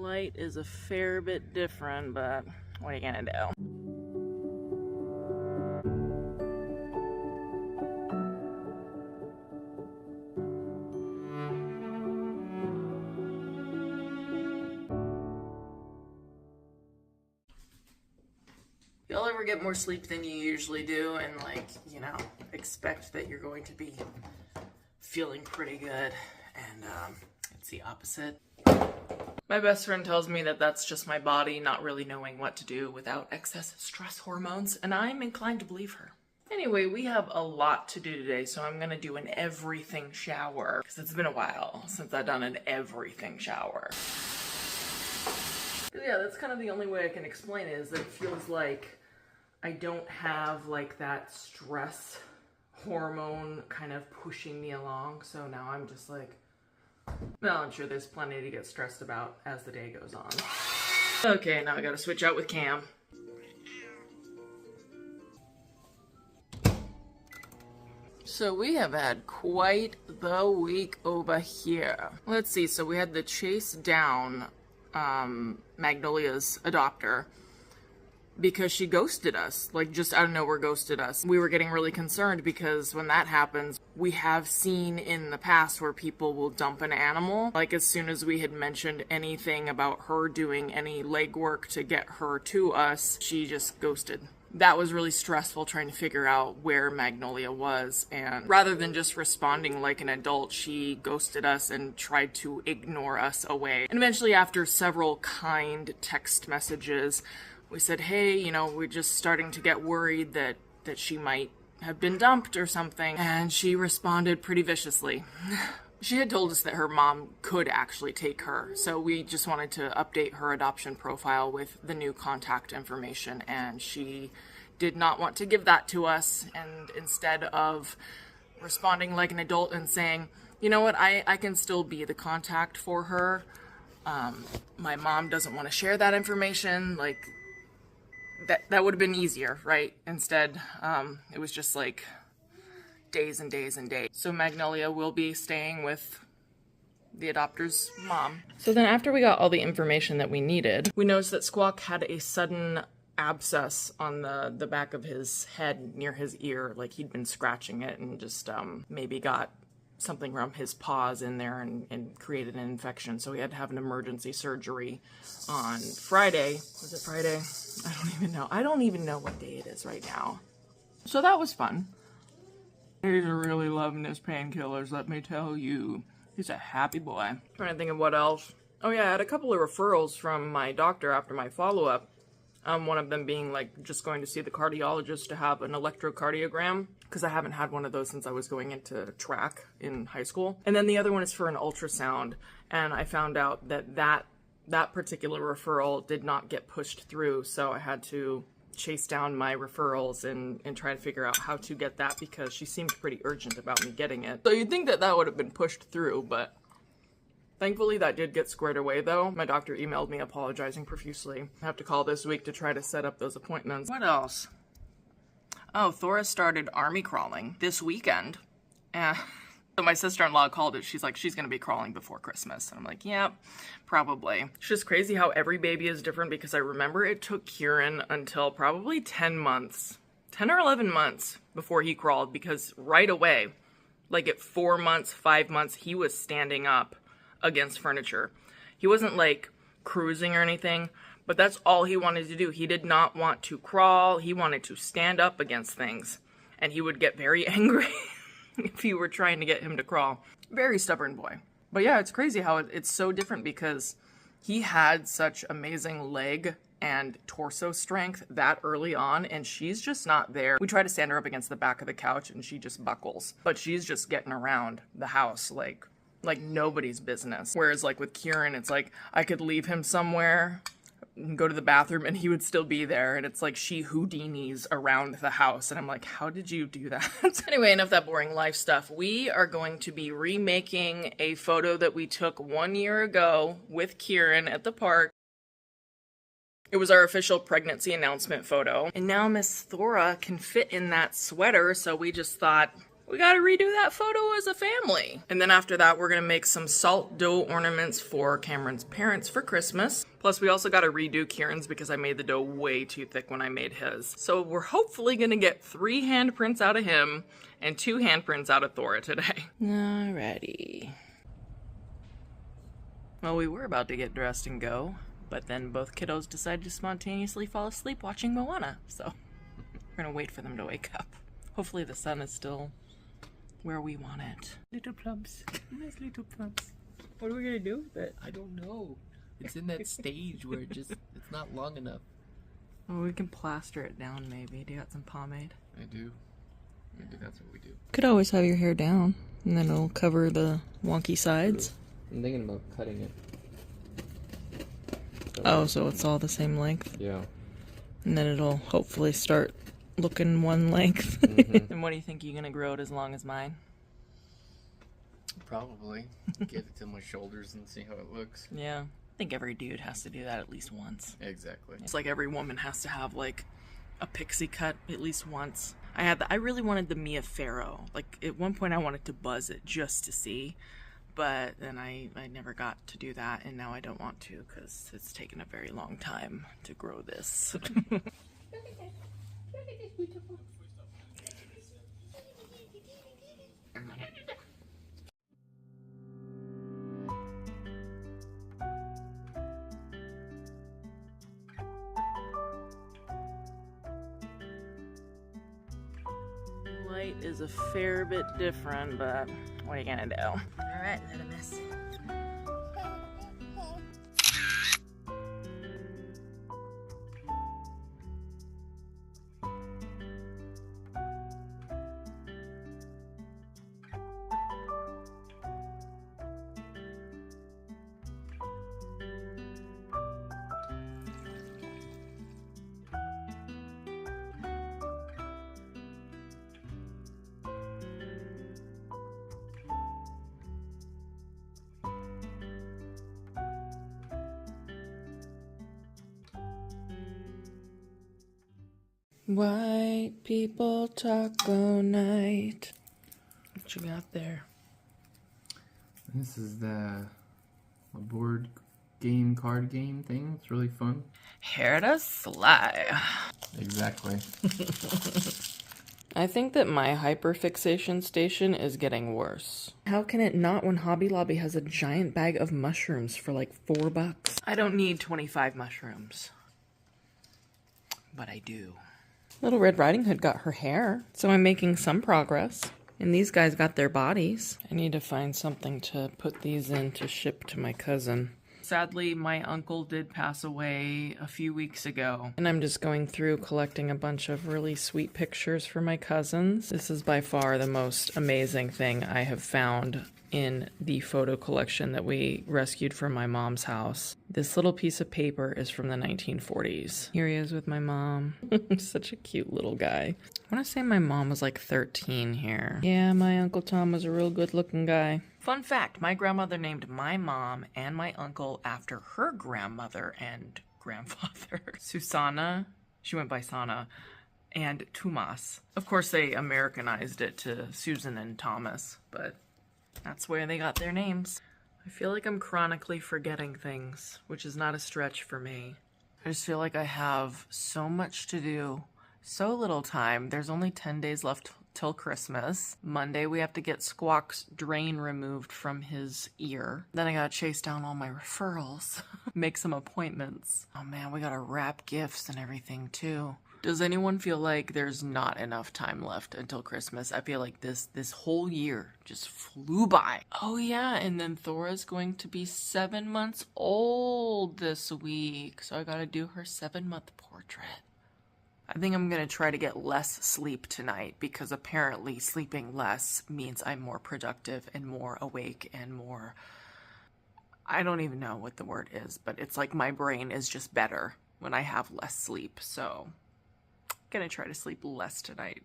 Light is a fair bit different, but what are you gonna do? Y'all ever get more sleep than you usually do and, like, you know, expect that you're going to be feeling pretty good, and it's the opposite? My best friend tells me that that's just my body not really knowing what to do without excess stress hormones, and I'm inclined to believe her. Anyway, we have a lot to do today, so I'm gonna do an everything shower, because it's been a while since I've done an everything shower. Yeah, that's kind of the only way I can explain it, is that it feels like I don't have like that stress hormone kind of pushing me along, so now I'm just like, well, I'm sure there's plenty to get stressed about as the day goes on. Okay, now I gotta switch out with Cam. So we have had quite the week over here. Let's see, so we had the chase down Magnolia's adopter because she ghosted us, like just out of nowhere ghosted us. We were getting really concerned because when that happens, we have seen in the past where people will dump an animal. Like as soon as we had mentioned anything about her doing any legwork to get her to us, she just ghosted. That was really stressful trying to figure out where Magnolia was, and rather than just responding like an adult, she ghosted us and tried to ignore us away. And eventually, after several kind text messages, we said, hey, you know, we're just starting to get worried that she might have been dumped or something. And she responded pretty viciously. She had told us that her mom could actually take her, so we just wanted to update her adoption profile with the new contact information, and she did not want to give that to us. And instead of responding like an adult and saying, you know what, I can still be the contact for her, my mom doesn't want to share that information, like, that would have been easier, right? Instead, it was just like days and days and days. So Magnolia will be staying with the adopter's mom. So then after we got all the information that we needed, we noticed that Squawk had a sudden abscess on the back of his head near his ear, like he'd been scratching it and just maybe got something from his paws in there and created an infection. So we had to have an emergency surgery on Friday. Was it Friday? I don't even know. I don't even know what day it is right now. So that was fun. He's really loving his painkillers, let me tell you. He's a happy boy. Trying to think of what else. Oh yeah, I had a couple of referrals from my doctor after my follow-up. One of them being like just going to see the cardiologist to have an electrocardiogram, because I haven't had one of those since I was going into track in high school. And then the other one is for an ultrasound, and I found out that particular referral did not get pushed through, so I had to chase down my referrals and try to figure out how to get that, because she seemed pretty urgent about me getting it. So you'd think that would have been pushed through, but thankfully that did get squared away though. My doctor emailed me apologizing profusely. I have to call this week to try to set up those appointments. What else? Oh, Thora started army crawling this weekend. So my sister-in-law called it. She's like, she's gonna be crawling before Christmas. And I'm like, yeah, probably. It's just crazy how every baby is different, because I remember it took Kieran until probably 10 or 11 months before he crawled, because right away, like at 4 months, 5 months, he was standing up against furniture. He wasn't like cruising or anything, but that's all he wanted to do. He did not want to crawl. He wanted to stand up against things, and he would get very angry if you were trying to get him to crawl. Very stubborn boy. But yeah, it's crazy how it's so different, because he had such amazing leg and torso strength that early on, and she's just not there. We try to stand her up against the back of the couch and she just buckles, but she's just getting around the house like nobody's business. Whereas like with Kieran, it's like I could leave him somewhere and go to the bathroom and he would still be there, and it's like she Houdinis around the house, and I'm like, how did you do that? Anyway, enough of that boring life stuff. We are going to be remaking a photo that we took 1 year ago with Kieran at the park. It was our official pregnancy announcement photo, and now Miss Thora can fit in that sweater, so we just thought, We gotta redo that photo as a family. And then after that, we're gonna make some salt dough ornaments for Kameron's parents for Christmas. Plus, we also gotta redo Kieran's because I made the dough way too thick when I made his. So we're hopefully gonna get 3 handprints out of him and 2 handprints out of Thora today. Alrighty. Well, we were about to get dressed and go, but then both kiddos decided to spontaneously fall asleep watching Moana. So we're gonna wait for them to wake up. Hopefully the sun is still where we want it. Little plumps. Nice little plumps. What are we gonna do with it? I don't know. It's in that stage where it's not long enough. Well, we can plaster it down maybe. Do you got some pomade? I do. Maybe that's what we do. Could always have your hair down, and then it'll cover the wonky sides. I'm thinking about cutting it. Oh, so it's all the same length? Yeah. And then it'll hopefully start looking one length. Mm-hmm. And what do you think, you're gonna grow it as long as mine? Probably. Get it to my shoulders and see how it looks. Yeah. I think every dude has to do that at least once. Exactly. It's like every woman has to have like a pixie cut at least once. I really wanted the Mia Farrow. Like at one point I wanted to buzz it just to see, but then I never got to do that, and now I don't want to because it's taken a very long time to grow this. Light is a fair bit different, but what are you gonna do? Alright, let a miss. White people taco night. What you got there? This is a board game, card game thing. It's really fun. Here to fly. Exactly. I think that my hyperfixation station is getting worse. How can it not when Hobby Lobby has a giant bag of mushrooms for like $4? I don't need 25 mushrooms. But I do. Little Red Riding Hood got her hair, so I'm making some progress. And these guys got their bodies. I need to find something to put these in to ship to my cousin. Sadly, my uncle did pass away a few weeks ago, and I'm just going through collecting a bunch of really sweet pictures for my cousins. This is by far the most amazing thing I have found in the photo collection that we rescued from my mom's house. This little piece of paper is from the 1940s. Here he is with my mom. Such a cute little guy. I want to say my mom was like 13 here. Yeah, my Uncle Tom was a real good looking guy. Fun fact, my grandmother named my mom and my uncle after her grandmother and grandfather. Susanna, she went by Sana, and Tumas. Of course they Americanized it to Susan and Thomas, but that's where they got their names. I feel like I'm chronically forgetting things, which is not a stretch for me. I just feel like I have so much to do, so little time. There's only 10 days left till Christmas. Monday we have to get Squawk's drain removed from his ear. Then I gotta chase down all my referrals, make some appointments. Oh man, we gotta wrap gifts and everything too. Does anyone feel like there's not enough time left until Christmas? I feel like this whole year just flew by. Oh yeah, and then Thora's going to be 7 months old this week. So I gotta do her 7-month portrait. I think I'm gonna try to get less sleep tonight because apparently sleeping less means I'm more productive and more awake and more... I don't even know what the word is, but it's like my brain is just better when I have less sleep, so... gonna try to sleep less tonight.